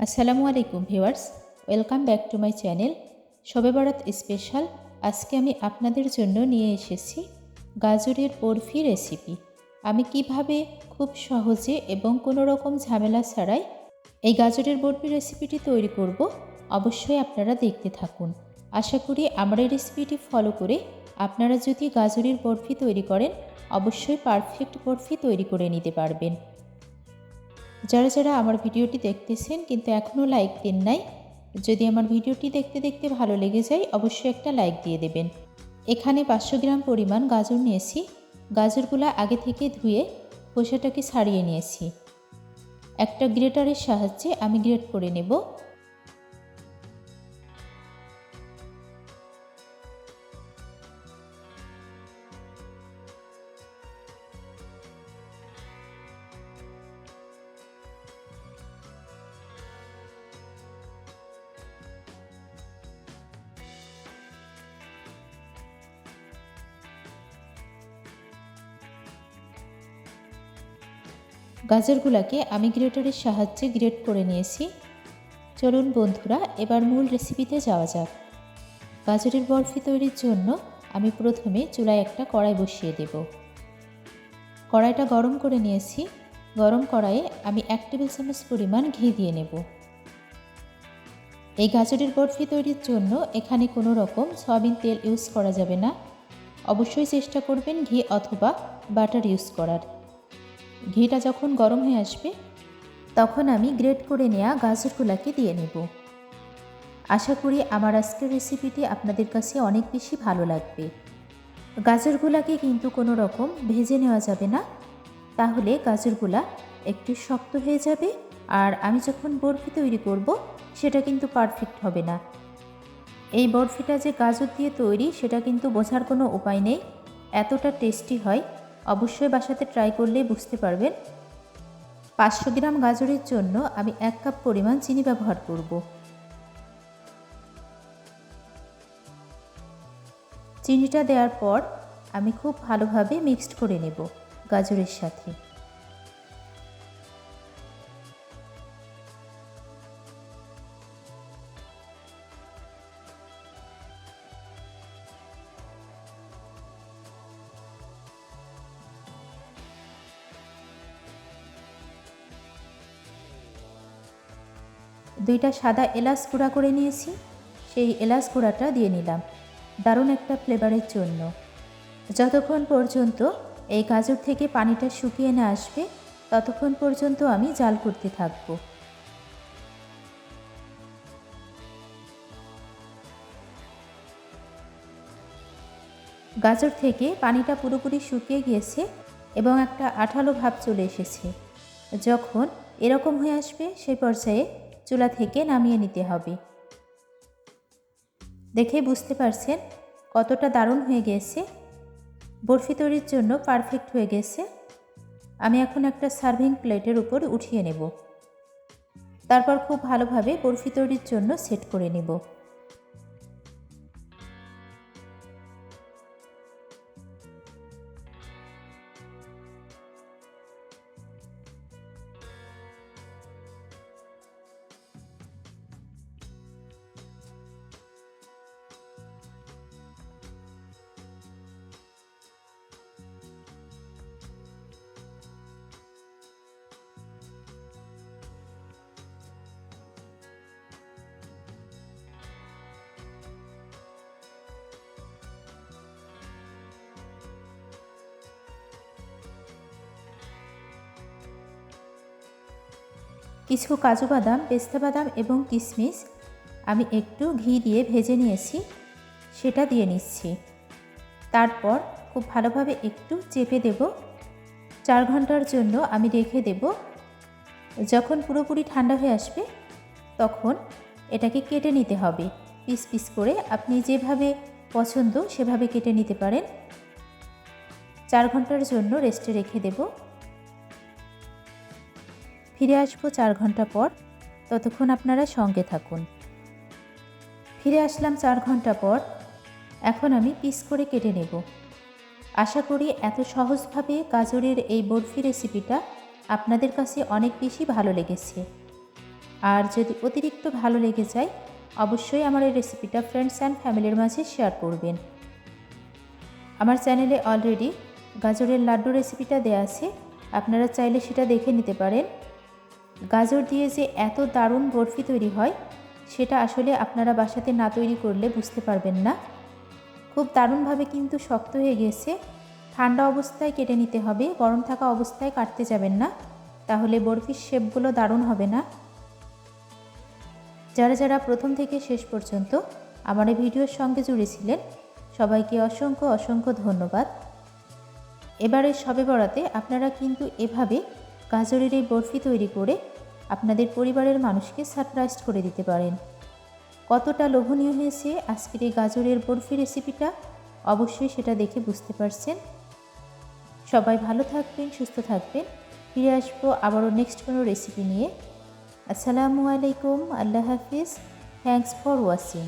আসসালামু আলাইকুম viewers, welcome back to my channel Shabe Barat special. আজকে আমি আপনাদের জন্য নিয়ে এসেছি গাজরের বরফি রেসিপি। আমি কিভাবে খুব সহজে এবং কোনো রকম ঝামেলা ছাড়াই এই গাজরের বরফি রেসিপিটি তৈরি করব, অবশ্যই আপনারা দেখতে থাকুন। আশা করি আমার এই রেসিপিটি ফলো করে আপনারা যদি গাজরের বরফি তৈরি করেন, অবশ্যই পারফেক্ট বরফি তৈরি করে নিতে পারবেন। যারা যারা আমার ভিডিওটি দেখতেছেন কিন্তু এখনও লাইক দেন নাই, যদি আমার ভিডিওটি দেখতে দেখতে ভালো লেগে যায় অবশ্যই একটা লাইক দিয়ে দেবেন। এখানে 500 গ্রাম পরিমাণ গাজর নিয়েছি। গাজরগুলো আগে থেকে ধুয়ে খোসাটাকে ছাড়িয়ে নিয়েছি। একটা গ্রেটারের সাহায্যে আমি গ্রেট করে নেব। গাজরগুলোকে আমি গ্রেটারের সাহায্যে গ্রেট করে নিয়েছি। চলুন বন্ধুরা, এবার মূল রেসিপিতে যাওয়া যাক। গাজরের বরফি তৈরির জন্য আমি প্রথমে চুলায় একটা কড়াই বসিয়ে দেব। কড়াইটা গরম করে নিয়েছি। গরম কড়াইয়ে আমি 1 টেবিল চামচ পরিমাণ ঘি দিয়ে নেব। এই গাজরের বরফি তৈরির জন্য এখানে কোনো রকম সয়াবিন তেল ইউজ করা যাবে না। অবশ্যই চেষ্টা করবেন ঘি অথবা বাটার ইউজ করার। ঘিটা যখন গরম হয়ে আসবে তখন আমি গ্রেট করে নেওয়া গাজরগুলোকে দিয়ে নেব। আশা করি আমার আজকের রেসিপিটি আপনাদের কাছে অনেক বেশি ভালো লাগবে। গাজরগুলোকে কিন্তু কোনো রকম ভেজে নেওয়া যাবে না, তাহলে গাজরগুলা একটু শক্ত হয়ে যাবে আর আমি যখন বরফি তৈরি করব সেটা কিন্তু পারফেক্ট হবে না। এই বরফিটা যে গাজর দিয়ে তৈরি সেটা কিন্তু বোঝার কোনো উপায় নেই, এতটা টেস্টি হয়। অবশ্যই বাসাতে ট্রাই করলে বুঝতে পারবেন। 500 গ্রাম গাজরের জন্য আমি 1 কাপ পরিমাণ চিনি ব্যবহার করব। চিনিটা দেওয়ার পর আমি খুব ভালোভাবে মিক্সড করে নেব গাজরের সাথে। দুইটা সাদা এলাচ গুঁড়া করে নিয়েছি, সেই এলাচ গুঁড়াটা দিয়ে নিলাম দারুণ একটা ফ্লেভারের জন্য। যতক্ষণ পর্যন্ত এই গাজর থেকে পানিটা শুকিয়ে না আসবে ততক্ষণ পর্যন্ত আমি জাল করতে থাকব। গাজর থেকে পানিটা পুরোপুরি শুকিয়ে গিয়েছে এবং একটা আঠালো ভাব চলে এসেছে। যখন এরকম হয়ে আসবে সেই পর্যায়ে চুলা থেকে নামিয়ে নিতে হবে। দেখে বুঝতে পারছেন কতটা দারুণ হয়ে গেছে। বরফি তৈরির জন্য পারফেক্ট হয়ে গেছে। আমি এখন একটা সার্ভিং প্লেটের উপর উঠিয়ে নেব। তারপর খুব ভালোভাবে বরফি তৈরির জন্য সেট করে নেব। কিছু কাজু বাদাম, পেস্তা বাদাম এবং কিশমিশ আমি একটু ঘি দিয়ে ভেজে নিয়েছি, সেটা দিয়ে নিচ্ছি। তারপর খুব ভালোভাবে একটু চেপে দেব। 4 ঘন্টার জন্য আমি রেখে দেব। যখন পুরোপুরি ঠান্ডা হয়ে আসবে তখন এটাকে কেটে নিতে হবে পিস পিস করে। আপনি যেভাবে পছন্দ সেভাবে কেটে নিতে পারেন। 4 ঘন্টার জন্য রেস্টে রেখে দেব। ফিরে আসবো 4 ঘন্টা পর, ততক্ষণ আপনারা সঙ্গে থাকুন। ফিরে আসলাম 4 ঘন্টা পর। এখন আমি পিস করে কেটে নেব। আশা করি এত সহজভাবে গাজরের এই বরফি রেসিপিটা আপনাদের কাছে অনেক বেশি ভালো লেগেছে। আর যদি অতিরিক্ত ভালো লেগে যায় অবশ্যই আমার এই রেসিপিটা ফ্রেন্ডস অ্যান্ড ফ্যামিলির মাঝে শেয়ার করবেন। আমার চ্যানেলে অলরেডি গাজরের লাড্ডু রেসিপিটা দেওয়া আছে, আপনারা চাইলে সেটা দেখে নিতে পারেন। গাজর দিয়ে যে এত দারুণ বরফি তৈরি হয় সেটা আসলে আপনারা বাসাতে না তৈরি করলে বুঝতে পারবেন না। খুব দারুণভাবে কিন্তু শক্ত হয়ে গেছে। ঠান্ডা অবস্থায় কেটে নিতে হবে, গরম থাকা অবস্থায় কাটতে যাবেন না, তাহলে বরফির শেপগুলো দারুণ হবে না। যারা যারা প্রথম থেকে শেষ পর্যন্ত আমার এই ভিডিওর সঙ্গে জুড়েছিলেন সবাইকে অসংখ্য অসংখ্য ধন্যবাদ। এবারে শবে বরাতে আপনারা কিন্তু এভাবে গাজরের এই বরফি তৈরি করে আপনাদের পরিবারের মানুষকে সারপ্রাইজ করে দিতে পারেন। কতটা লোভনীয় হয়েছে আজকের এই গাজরের বরফি রেসিপিটা অবশ্যই সেটা দেখে বুঝতে পারছেন। সবাই ভালো থাকবেন, সুস্থ থাকবেন। ফিরে আসবো আবারও নেক্সট কোনো রেসিপি নিয়ে। আসসালামু আলাইকুম, আল্লাহ হাফিজ, থ্যাংকস ফর ওয়াচিং।